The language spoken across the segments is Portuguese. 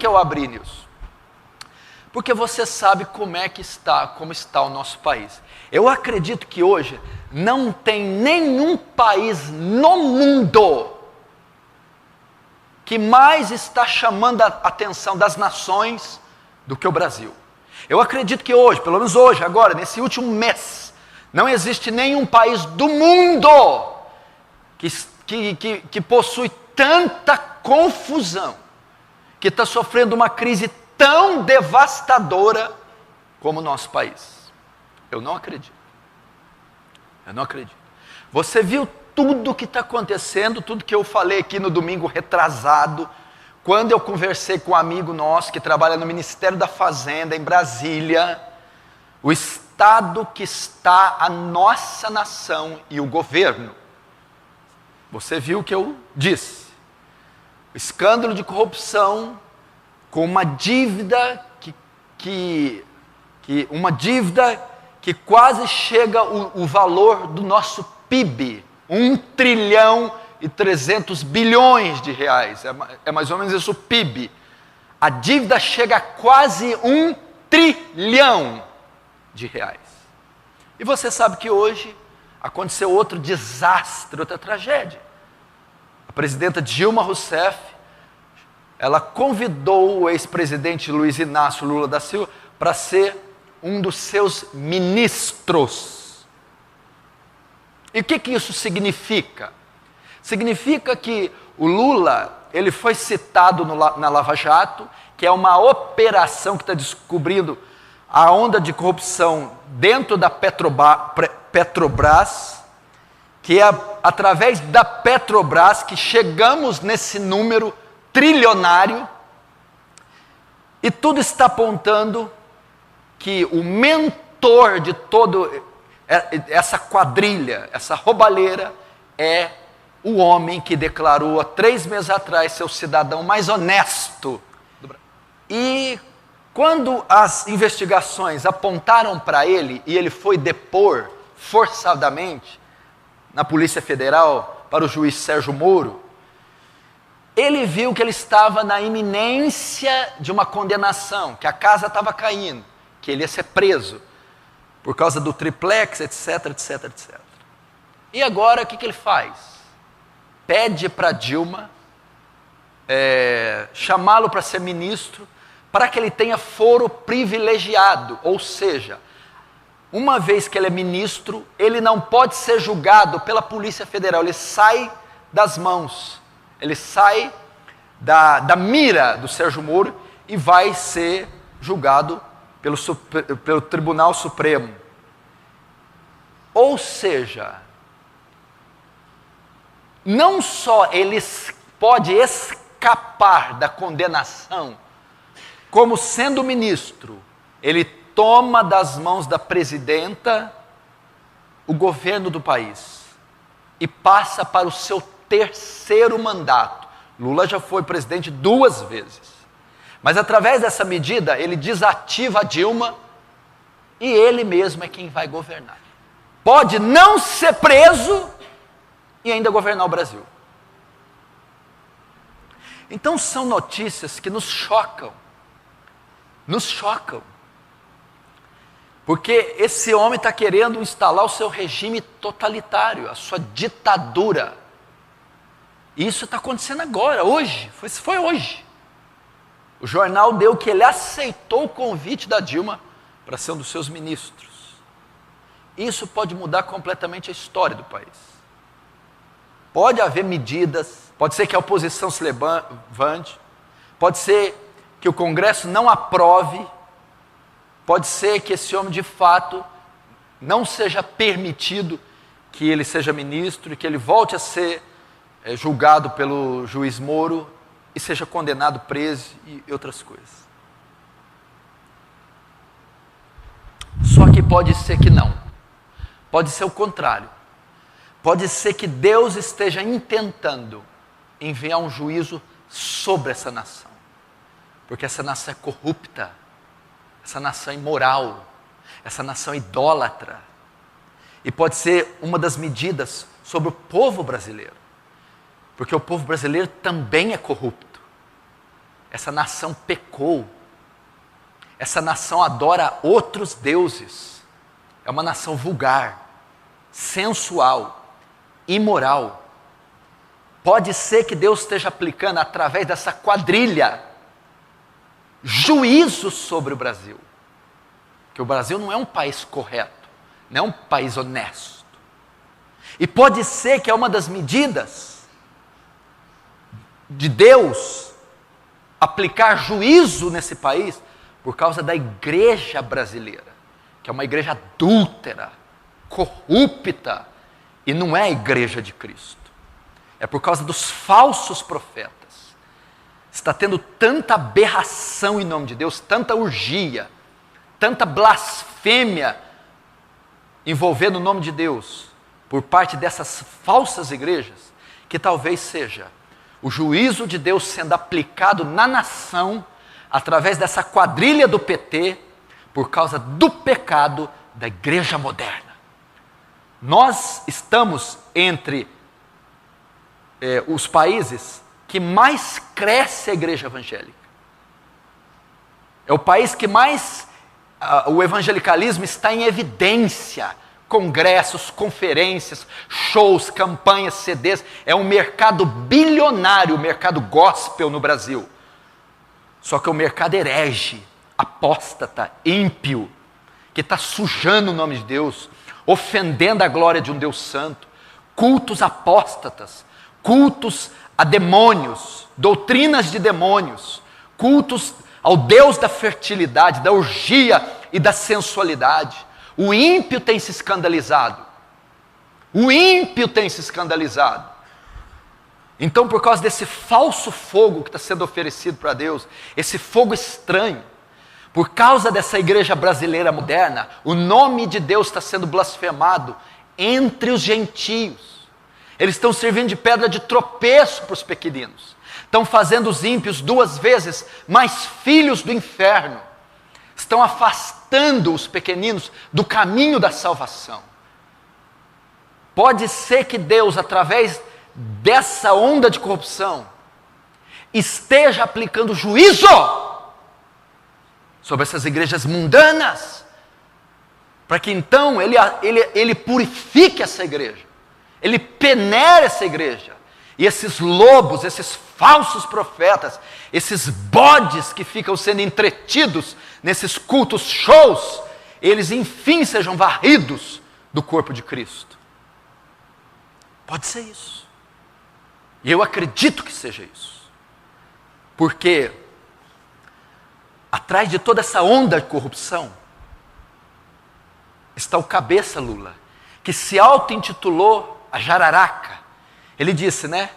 que eu abri nisso? Porque você sabe como está o nosso país. Eu acredito que hoje não tem nenhum país no mundo que mais está chamando a atenção das nações do que o Brasil. Eu acredito que hoje, pelo menos hoje, agora, nesse último mês, não existe nenhum país do mundo que possui tanta confusão, que está sofrendo uma crise tão devastadora como o nosso país. Eu não acredito. Eu não acredito. Você viu tudo o que está acontecendo, tudo que eu falei aqui no domingo retrasado, quando eu conversei com um amigo nosso que trabalha no Ministério da Fazenda, em Brasília, o estado que está a nossa nação e o governo. Você viu o que eu disse. O escândalo de corrupção com uma dívida que quase chega o valor do nosso PIB, 1,3 trilhão de reais, é mais ou menos isso o PIB. A dívida chega a quase 1 trilhão de reais. E você sabe que hoje aconteceu outro desastre, outra tragédia. A presidenta Dilma Rousseff, ela convidou o ex-presidente Luiz Inácio Lula da Silva para ser um dos seus ministros. E o que isso significa? Significa que o Lula, ele foi citado na Lava Jato, que é uma operação que está descobrindo a onda de corrupção dentro da Petrobras, que é através da Petrobras que chegamos nesse número trilionário, e tudo está apontando que o mentor de toda essa quadrilha, essa roubalheira, é o homem que declarou há 3 meses atrás ser o cidadão mais honesto do Brasil. E quando as investigações apontaram para ele, e ele foi depor forçadamente na Polícia Federal para o juiz Sérgio Moro, ele viu que ele estava na iminência de uma condenação, que a casa estava caindo, que ele ia ser preso por causa do triplex, etc, etc, etc. E agora o que ele faz? Pede para Dilma chamá-lo para ser ministro, para que ele tenha foro privilegiado, ou seja, uma vez que ele é ministro, ele não pode ser julgado pela Polícia Federal, ele sai das mãos, ele sai da mira do Sérgio Moro e vai ser julgado pelo Tribunal Supremo. Ou seja, não só ele pode escapar da condenação, como sendo ministro, ele toma das mãos da presidenta o governo do país e passa para o seu 3º mandato. Lula já foi presidente 2 vezes. Mas através dessa medida, ele desativa a Dilma e ele mesmo é quem vai governar. Pode não ser preso e ainda governar o Brasil. Então são notícias que nos chocam. Nos chocam. Porque esse homem está querendo instalar o seu regime totalitário, a sua ditadura. E isso está acontecendo agora, hoje. Foi hoje. O jornal deu que ele aceitou o convite da Dilma para ser um dos seus ministros. Isso pode mudar completamente a história do país. Pode haver medidas, pode ser que a oposição se levante, pode ser que o Congresso não aprove, pode ser que esse homem de fato não seja permitido que ele seja ministro e que ele volte a ser julgado pelo juiz Moro e seja condenado, preso e outras coisas. Só que pode ser que não. Pode ser o contrário. Pode ser que Deus esteja intentando enviar um juízo sobre essa nação. Porque essa nação é corrupta, essa nação é imoral, essa nação é idólatra. E pode ser uma das medidas sobre o povo brasileiro. Porque o povo brasileiro também é corrupto. essa nação pecou, essa nação adora outros deuses, é uma nação vulgar, sensual, imoral. Pode ser que Deus esteja aplicando, através dessa quadrilha, juízo sobre o Brasil. Porque o Brasil não é um país correto, não é um país honesto. E pode ser que é uma das medidas de Deus aplicar juízo nesse país por causa da igreja brasileira, que é uma igreja adúltera, corrupta, e não é a igreja de Cristo. É por causa dos falsos profetas. Está tendo tanta aberração em nome de Deus, tanta orgia, tanta blasfêmia envolvendo o nome de Deus por parte dessas falsas igrejas, que talvez seja o juízo de Deus sendo aplicado na nação através dessa quadrilha do PT por causa do pecado da igreja moderna. Nós estamos entre os países que mais cresce a igreja evangélica. É o país que mais o evangelicalismo está em evidência. Congressos, conferências, shows, campanhas, CDs. É um mercado bilionário, o mercado gospel no Brasil. Só que é um mercado herege, apóstata, ímpio, que está sujando o nome de Deus, ofendendo a glória de um Deus santo, cultos apóstatas, cultos a demônios, doutrinas de demônios, cultos ao Deus da fertilidade, da orgia e da sensualidade. O ímpio tem se escandalizado. O ímpio tem se escandalizado. Então, por causa desse falso fogo que está sendo oferecido para Deus, esse fogo estranho, por causa dessa igreja brasileira moderna, o nome de Deus está sendo blasfemado entre os gentios. Eles estão servindo de pedra de tropeço para os pequeninos. Estão fazendo os ímpios 2 vezes mais filhos do inferno. Estão afastando os pequeninos do caminho da salvação. Pode ser que Deus, através dessa onda de corrupção, esteja aplicando juízo sobre essas igrejas mundanas, para que então ele purifique essa igreja, ele peneire essa igreja, e esses lobos, esses falsos profetas, esses bodes que ficam sendo entretidos nesses cultos shows, eles enfim sejam varridos do corpo de Cristo. Pode ser isso. E eu acredito que seja isso. Porque atrás de toda essa onda de corrupção está o cabeça Lula, que se auto-intitulou a Jararaca. Ele disse, né?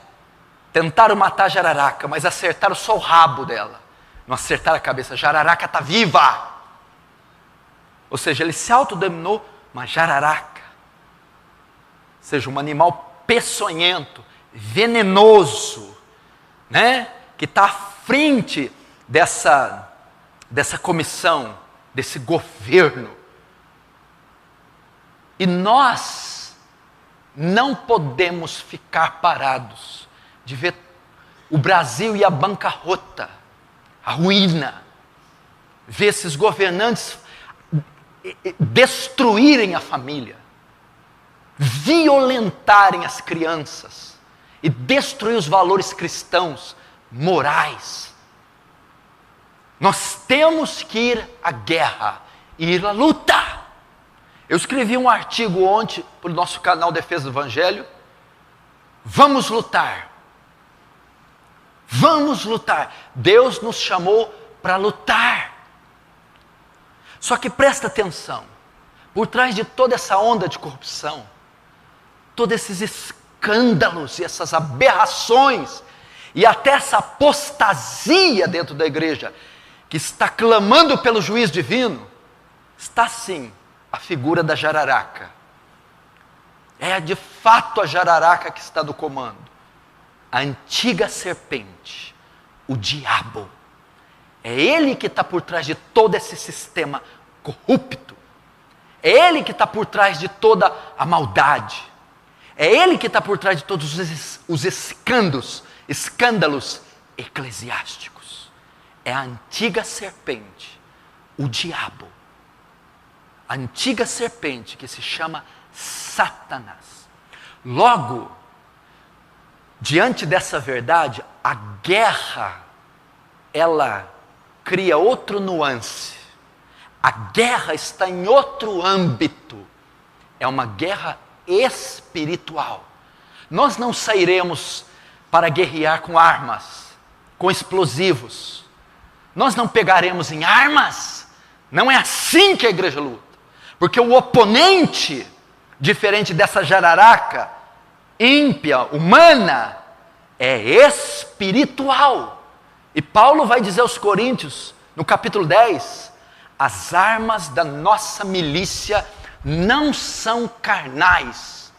Tentaram matar a Jararaca, mas acertaram só o rabo dela. Não acertaram a cabeça. A Jararaca está viva. Ou seja, ele se autodenominou uma Jararaca. Ou seja, um animal peçonhento, venenoso, né? Que está à frente dessa comissão, desse governo. E nós não podemos ficar parados de ver o Brasil e a bancarrota, a ruína, ver esses governantes destruírem a família, violentarem as crianças e destruir os valores cristãos, morais. Nós temos que ir à guerra, ir à luta. Eu escrevi um artigo ontem para o nosso canal Defesa do Evangelho. Vamos lutar. Vamos lutar. Deus nos chamou para lutar. Só que presta atenção. Por trás de toda essa onda de corrupção, todos esses escândalos e essas aberrações, e até essa apostasia dentro da igreja, que está clamando pelo juízo divino, está sim a figura da Jararaca. É de fato a Jararaca que está no comando. A antiga serpente, o diabo. É ele que está por trás de todo esse sistema corrupto. É ele que está por trás de toda a maldade. É ele que está por trás de todos os escândalos eclesiásticos. é a antiga serpente, o diabo. A antiga serpente que se chama Satanás. Logo, diante dessa verdade, a guerra, ela cria outro nuance. A guerra está em outro âmbito. É uma guerra espiritual. Nós não sairemos para guerrear com armas, com explosivos. Nós não pegaremos em armas. Não é assim que a igreja luta. Porque o oponente, diferente dessa jararaca ímpia, humana, é espiritual. E Paulo vai dizer aos Coríntios, no capítulo 10, as armas da nossa milícia não são carnais,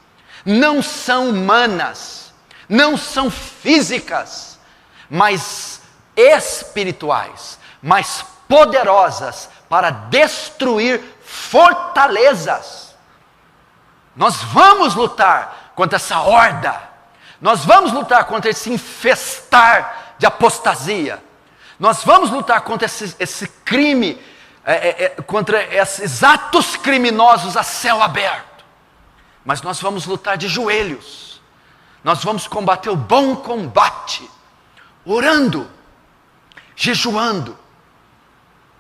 não são humanas, não são físicas, mas espirituais, mas poderosas para destruir fortalezas. Nós vamos lutar contra essa horda, nós vamos lutar contra esse infestar de apostasia, nós vamos lutar contra esse crime, contra esses atos criminosos a céu aberto, mas nós vamos lutar de joelhos, nós vamos combater o bom combate, orando, jejuando,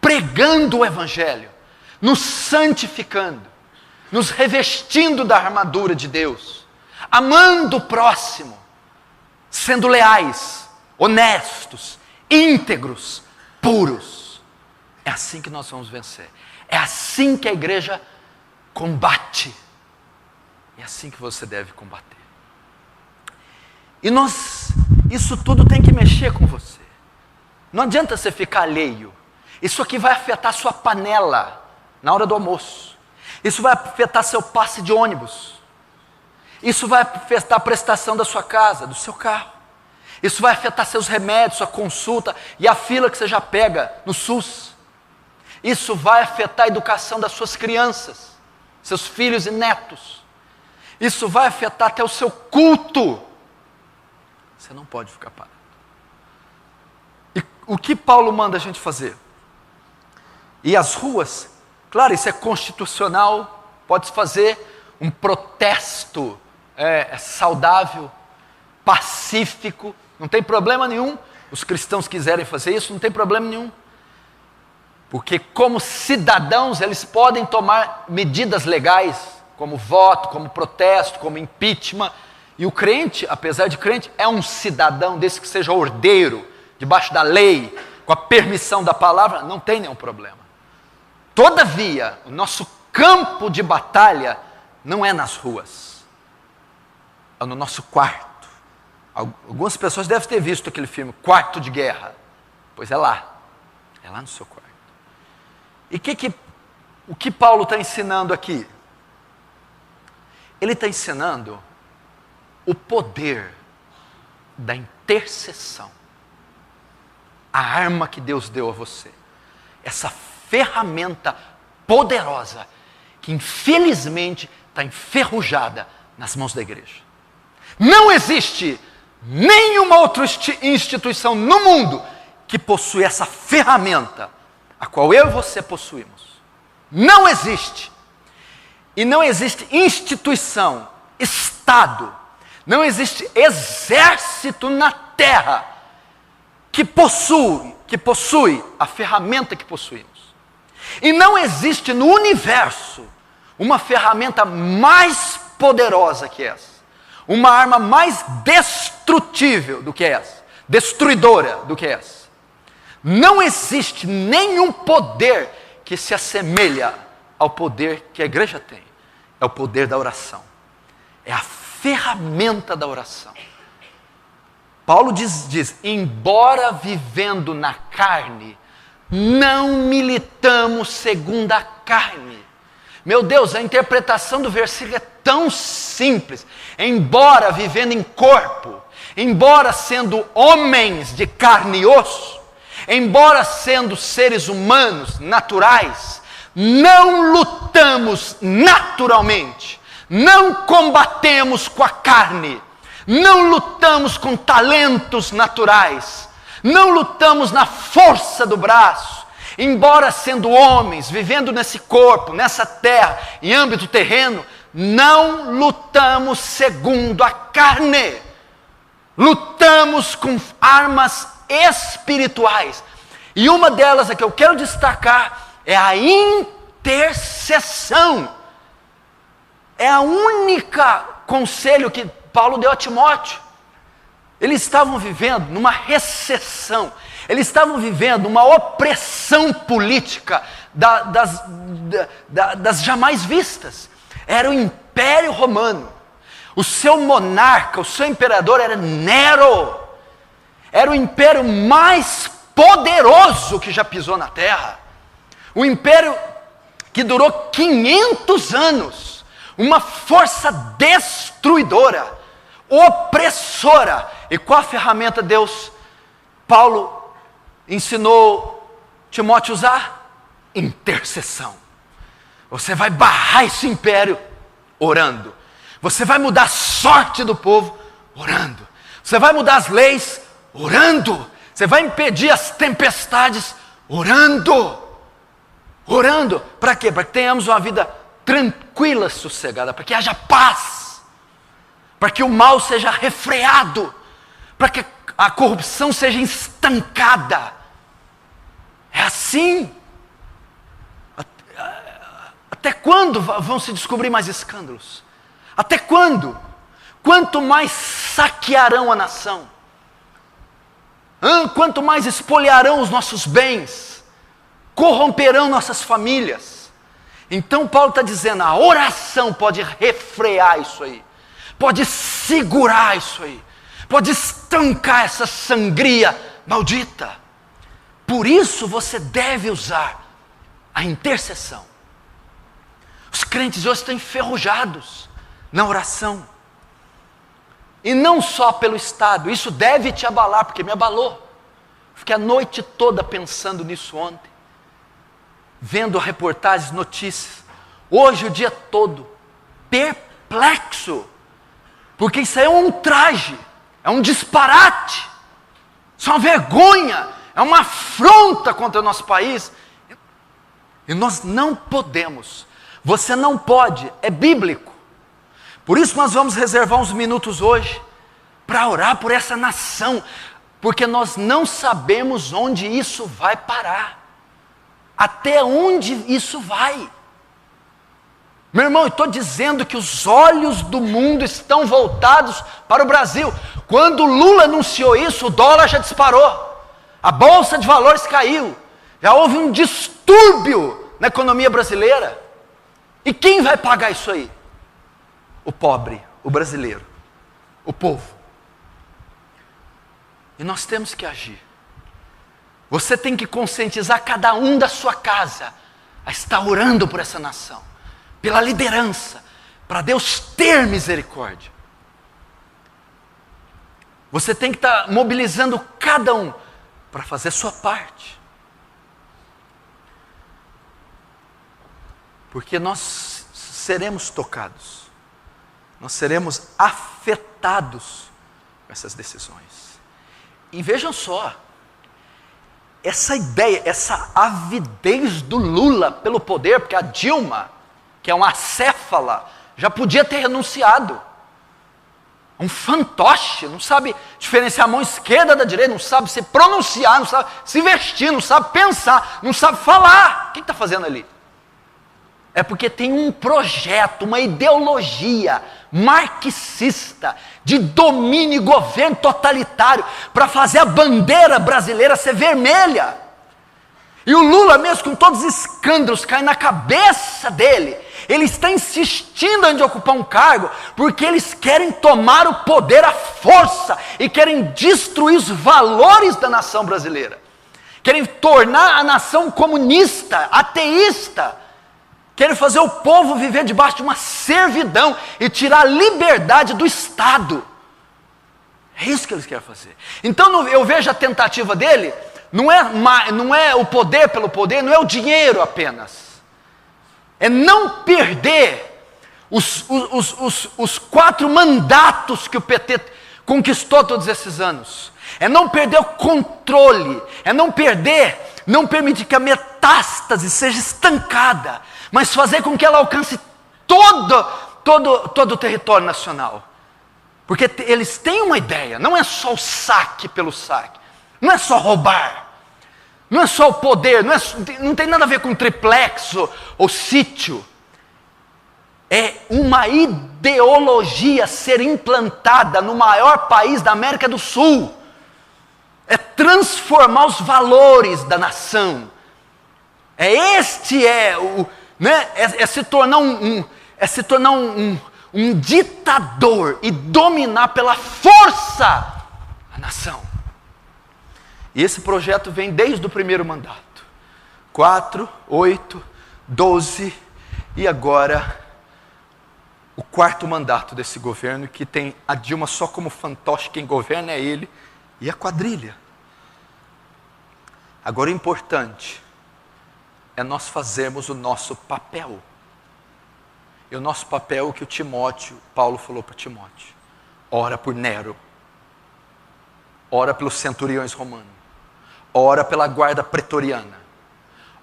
pregando o Evangelho, nos santificando, nos revestindo da armadura de Deus, amando o próximo, sendo leais, honestos, íntegros, puros. É assim que nós vamos vencer. É assim que a igreja combate. É assim que você deve combater. E isso tudo tem que mexer com você. Não adianta você ficar alheio. Isso aqui vai afetar sua panela na hora do almoço. Isso vai afetar seu passe de ônibus. Isso vai afetar a prestação da sua casa, do seu carro. Isso vai afetar seus remédios, sua consulta e a fila que você já pega no SUS. Isso vai afetar a educação das suas crianças, seus filhos e netos. Isso vai afetar até o seu culto. Você não pode ficar parado. E o que Paulo manda a gente fazer? E as ruas, claro, isso é constitucional, pode fazer um protesto saudável, pacífico, não tem problema nenhum. Os cristãos quiserem fazer isso, não tem problema nenhum. Porque como cidadãos, eles podem tomar medidas legais, como voto, como protesto, como impeachment. E o crente, apesar de crente, é um cidadão, desde que seja ordeiro, debaixo da lei, com a permissão da palavra, não tem nenhum problema. Todavia, o nosso campo de batalha não é nas ruas, é no nosso quarto. Algumas pessoas devem ter visto aquele filme, Quarto de Guerra. Pois é lá no seu quarto. E o que Paulo está ensinando aqui? Ele está ensinando o poder da intercessão. A arma que Deus deu a você. Essa ferramenta poderosa que infelizmente está enferrujada nas mãos da igreja. Não existe nenhuma outra instituição no mundo que possui essa ferramenta a qual eu e você possuímos. Não existe. E não existe instituição, Estado, não existe exército na terra que possui a ferramenta que possuímos. E não existe no universo uma ferramenta mais poderosa que essa. Uma arma mais destrutível do que essa. Destruidora do que essa. Não existe nenhum poder que se assemelha ao poder que a igreja tem. É o poder da oração. É a ferramenta da oração. Paulo diz, embora vivendo na carne, não militamos segundo a carne. Meu Deus, a interpretação do versículo é tão simples. Embora vivendo em corpo, embora sendo homens de carne e osso, embora sendo seres humanos, naturais, não lutamos naturalmente, não combatemos com a carne, não lutamos com talentos naturais, Não lutamos na força do braço, embora sendo homens, vivendo nesse corpo, nessa terra, em âmbito terreno, não lutamos segundo a carne. Lutamos com armas espirituais. E uma delas, a que eu quero destacar, é a intercessão. É a única conselho que Paulo deu a Timóteo. Eles estavam vivendo numa recessão. Eles estavam vivendo uma opressão política das jamais vistas. Era o Império Romano. O seu monarca, o seu imperador era Nero. Era o império mais poderoso que já pisou na terra. Um império que durou 500 anos. Uma força destruidora, opressora. E qual a ferramenta Paulo ensinou Timóteo a usar? Intercessão. Você vai barrar esse império orando. Você vai mudar a sorte do povo orando. Você vai mudar as leis orando. Você vai impedir as tempestades orando. Orando. Para quê? Para que tenhamos uma vida tranquila, sossegada. Para que haja paz. Para que o mal seja refreado. Para que a corrupção seja estancada. É assim. Até quando vão se descobrir mais escândalos? Até quando? Quanto mais saquearão a nação? Quanto mais espoliarão os nossos bens? Corromperão nossas famílias? Então Paulo está dizendo, a oração pode refrear isso aí. Pode segurar isso aí. Pode estancar essa sangria maldita. Por isso você deve usar a intercessão. Os crentes hoje estão enferrujados na oração. E não só pelo Estado, isso deve te abalar, porque me abalou. Fiquei a noite toda pensando nisso ontem. Vendo reportagens, notícias. Hoje o dia todo, perplexo. Porque isso aí é um ultraje, é um disparate. Isso é uma vergonha, é uma afronta contra o nosso país. E nós não podemos, você não pode, é bíblico. Por isso nós vamos reservar uns minutos hoje para orar por essa nação, porque nós não sabemos onde isso vai parar, até onde isso vai. Meu irmão, eu estou dizendo que os olhos do mundo estão voltados para o Brasil. Quando Lula anunciou isso, o dólar já disparou, a bolsa de valores caiu, já houve um distúrbio na economia brasileira. E quem vai pagar isso aí? O pobre, o brasileiro, o povo. E nós temos que agir. Você tem que conscientizar cada um da sua casa a estar orando por essa nação, pela liderança, para Deus ter misericórdia. Você tem que estar mobilizando cada um para fazer sua parte. Porque nós seremos tocados. Nós seremos afetados com essas decisões. E vejam só, essa ideia, essa avidez do Lula pelo poder, porque a Dilma, que é uma acéfala, já podia ter renunciado. Um fantoche, não sabe diferenciar a mão esquerda da direita, não sabe se pronunciar, não sabe se vestir, não sabe pensar, não sabe falar. O que está fazendo ali? É porque tem um projeto, uma ideologia marxista de domínio e governo totalitário para fazer a bandeira brasileira ser vermelha. E o Lula, mesmo com todos os escândalos caindo na cabeça dele, ele está insistindo em ocupar um cargo porque eles querem tomar o poder à força e querem destruir os valores da nação brasileira. Querem tornar a nação comunista, ateísta. Querem fazer o povo viver debaixo de uma servidão e tirar a liberdade do Estado. É isso que eles querem fazer. Então eu vejo a tentativa dele, não é o poder pelo poder, não é o dinheiro apenas. É não perder os 4 mandatos que o PT conquistou todos esses anos. é não perder o controle, é não permitir que a metástase seja estancada, mas fazer com que ela alcance todo o território nacional. Porque eles têm uma ideia, não é só o saque pelo saque, não é só roubar, não é só o poder, não tem nada a ver com triplex ou sítio. É uma ideologia ser implantada no maior país da América do Sul. É transformar os valores da nação. É se tornar um ditador e dominar pela força a nação. E esse projeto vem desde o primeiro mandato. 4, 8, 12 e agora o quarto mandato desse governo, que tem a Dilma só como fantoche, quem governa é ele e a quadrilha. Agora o importante é nós fazermos o nosso papel. E o nosso papel é o que Paulo falou para Timóteo. Ora por Nero. Ora pelos centuriões romanos. Ora pela guarda pretoriana.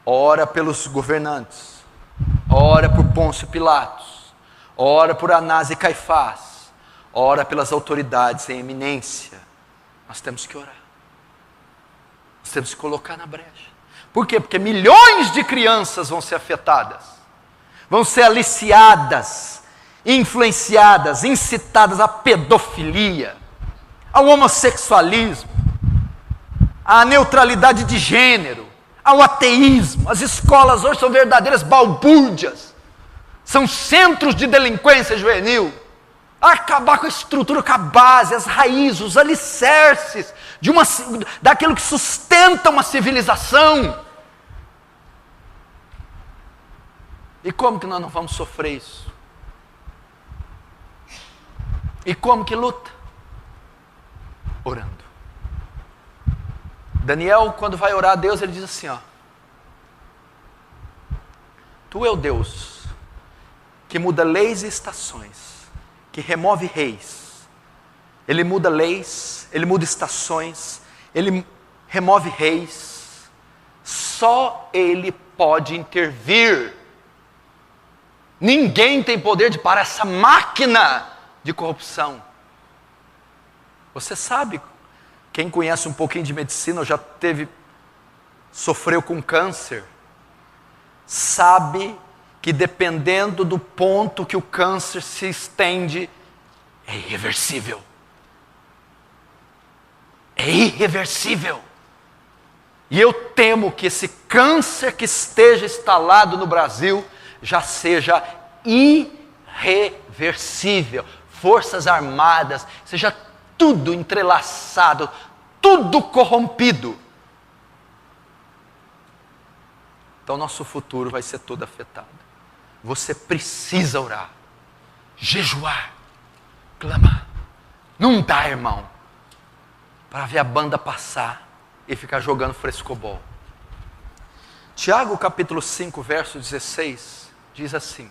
Ora pelos governantes. Ora por Pôncio Pilatos. Ora por Anás e Caifás. Ora pelas autoridades em eminência. Nós temos que orar. Nós temos que colocar na brecha. Por quê? Porque milhões de crianças vão ser afetadas. Vão ser aliciadas, influenciadas, incitadas à pedofilia, ao homossexualismo, à neutralidade de gênero, ao ateísmo. As escolas hoje são verdadeiras balbúrdias. São centros de delinquência juvenil. Acabar com a estrutura, com a base, as raízes, os alicerces daquilo que sustenta uma civilização. E como que nós não vamos sofrer isso? E como que luta? Orando. Daniel, quando vai orar a Deus, ele diz assim, ó: Tu é o Deus que muda leis e estações, que remove reis. Ele muda leis, ele muda estações, ele remove reis. Só ele pode intervir. Ninguém tem poder de parar essa máquina de corrupção. Você sabe, quem conhece um pouquinho de medicina, ou já sofreu com câncer, sabe que dependendo do ponto que o câncer se estende, é irreversível. É irreversível. E eu temo que esse câncer que esteja instalado no Brasil já seja irreversível. Forças armadas, seja tudo entrelaçado, tudo corrompido. Então nosso futuro vai ser todo afetado. Você precisa orar, jejuar, clamar. Não dá, irmão, para ver a banda passar e ficar jogando frescobol. Tiago capítulo 5, verso 16, diz assim.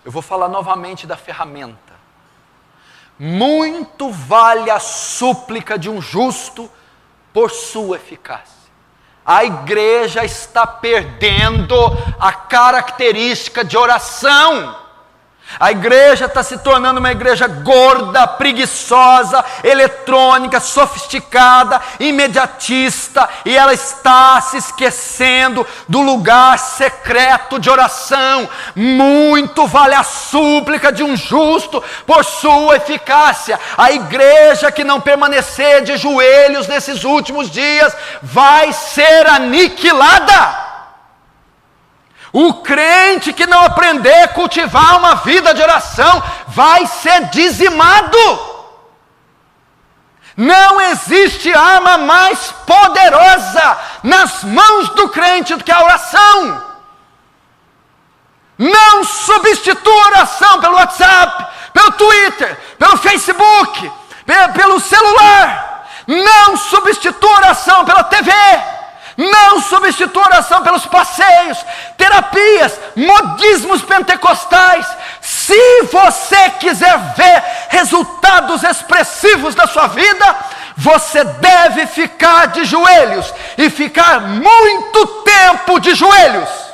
Eu vou falar novamente da ferramenta. Muito vale a súplica de um justo por sua eficácia. A igreja está perdendo a característica de oração. A igreja está se tornando uma igreja gorda, preguiçosa, eletrônica, sofisticada, imediatista, e ela está se esquecendo do lugar secreto de oração. Muito vale a súplica de um justo por sua eficácia. A igreja que não permanecer de joelhos nesses últimos dias vai ser aniquilada. O crente que não aprender a cultivar uma vida de oração vai ser dizimado. Não existe arma mais poderosa nas mãos do crente do que a oração. Não substitua a oração pelo WhatsApp, pelo Twitter, pelo Facebook, pelo celular. Não substitua a oração pela TV. Não substitua a oração pelos passeios, terapias, modismos pentecostais. Se você quiser ver resultados expressivos na sua vida, você deve ficar de joelhos, e ficar muito tempo de joelhos.